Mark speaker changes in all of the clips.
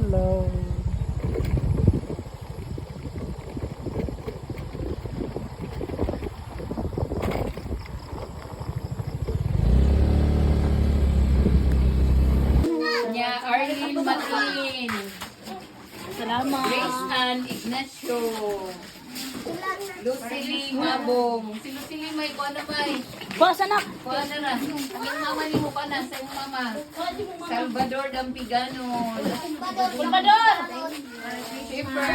Speaker 1: Hello.
Speaker 2: Nya Arlene Matin.
Speaker 1: Salamat.
Speaker 2: Grace Ann Ignacio. Lucily Mabong. Si Lucily may kuha na may.
Speaker 1: Boss, anak.
Speaker 2: Kuha na ra. Ang mama ni mo pa na sa iyong mama. Salvador Dampigano.
Speaker 1: Salvador!
Speaker 2: Shipper.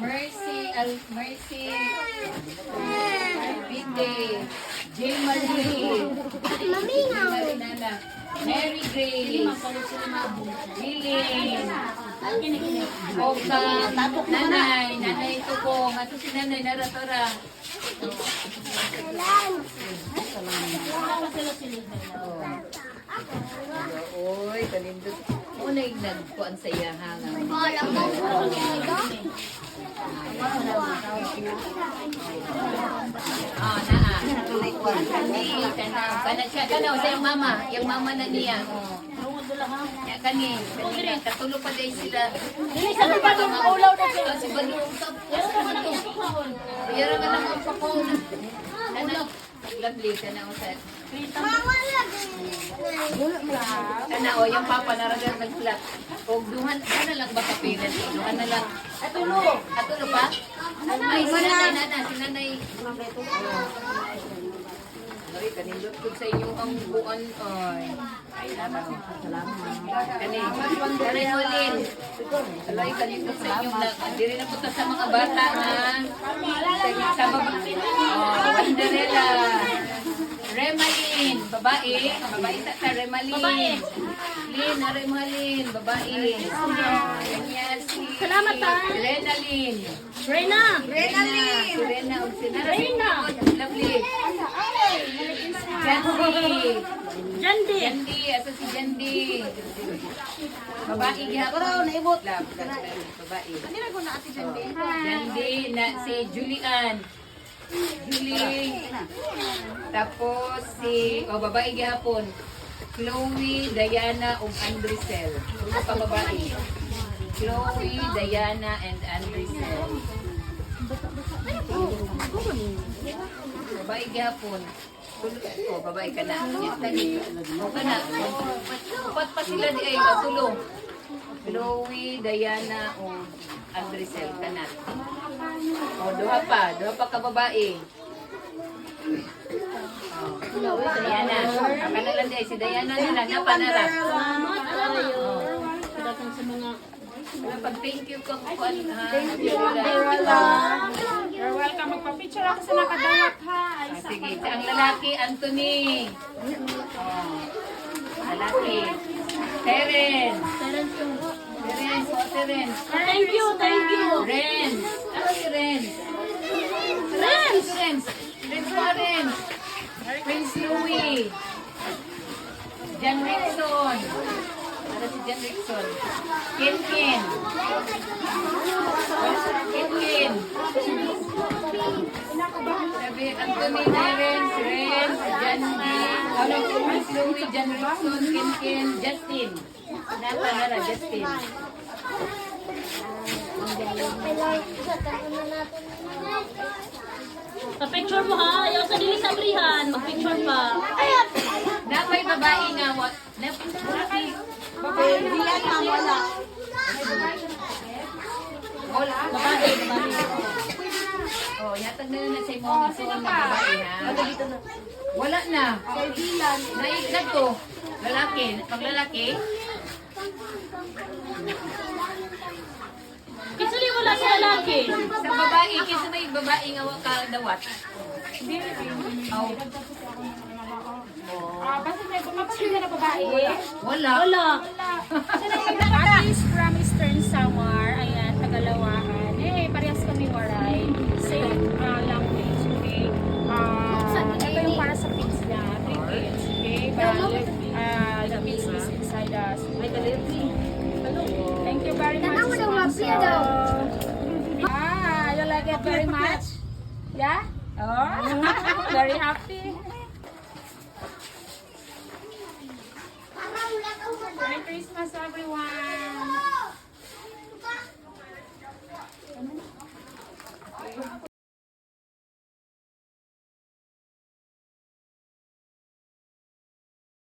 Speaker 2: Mercy. Mercy. Binde. J. Marie. Marinala. Mary Grace. Lilin. Oka. Nanay Tubong. Ato si Nanay Naratora. Oy, kanindot. Una yung nagkuhan sa iya hangang. Kanaw sa yung mama. Yung mama na niya. Kani. Katulog pa din sila.
Speaker 1: Dili sa ba dong ulaw na siya.
Speaker 2: Si Balong. Yara ka lang ang pakong. Lovely ka na usad. Kana o, yung papa naragal nagsulat. O, duhan na lang ba kapilan? Duhan na lang. Atulo. Atulo pa? Ay, si nanay. Ay, kanindot ko sa inyo ang buwan. Ay, salamat. Kanay Molin. Alay, kanindot sa inyo. Hindi rin na punta sa mga bata na. Sa baba. Wanderella. Remaline, babae. Babae sa Remaline. Lynn, Remaline, babae. Ganyan si...
Speaker 1: Salamat, ha?
Speaker 2: Renalyn.
Speaker 1: Rena!
Speaker 2: Si Rena.
Speaker 1: Rena!
Speaker 2: Lovely. Jandy.
Speaker 1: Jandi!
Speaker 2: Jandy, asa si Jandy. Babae gihapon. Naibot. Babae. Jandy na si Julian. Julie. Tapos si babae gihapon. Chloe, Diana ug Andrisel. Mga pa babae. Chloe, Diana and Andrisel. Babae gihapon. Babae ka na. O ka na. Upat pa sila di ay tulong. Chloe, Diana ug Andrisel ka na. Duha pa ka babae. Diana. Aka na lang di ay si Diana nila na panara.
Speaker 1: Salamat kayo. Dagang sa mga...
Speaker 2: Pag-thank you ko ha.
Speaker 1: Thank you, Wala.
Speaker 3: You're welcome. Magpa-picture ako sa nakadawat ha. Ay,
Speaker 2: Sige, ang lalaki, Anthony. Lalaki. Terence. Terence.
Speaker 1: Thank you, thank you.
Speaker 2: Renz. Ano si Renz? Renz Warren. Prince Louis. Jan Rickson. Ano si Jan Rickson? Kenkin. Sabi, Anthony, Terence, Renz, Jandy, Prince Louis, Jan Rickson, Kenkin, Justin. Nara, Justin.
Speaker 1: Pa-picture mo ha. Ayaw sa dili sa brihan. Mag-picture pa.
Speaker 2: Napay babae nga,
Speaker 3: babae, bilan na wala.
Speaker 1: Babae.
Speaker 2: Oh, yatag na na sa imong isuon na babae ha. Wala na.
Speaker 3: Kay bilan.
Speaker 2: Naigdag to. Lalaki. Pag lalaki,
Speaker 1: Kisuli wala sa lalaki.
Speaker 2: sa babae, kasi may babae nga ka dawat. Oh,
Speaker 3: Basta may pumapasok na babae.
Speaker 2: wala.
Speaker 1: Wala.
Speaker 3: Artist from Eastern Samar. Ayan, Tagalawahan. Parehas kami waray. Same language, okay? Ito yung para sa kids niya. 3 kids, okay? But the kids is inside us. Thank you very much, sponsor. You like it very much? Yeah? Oh, very happy. Thank Christmas everyone!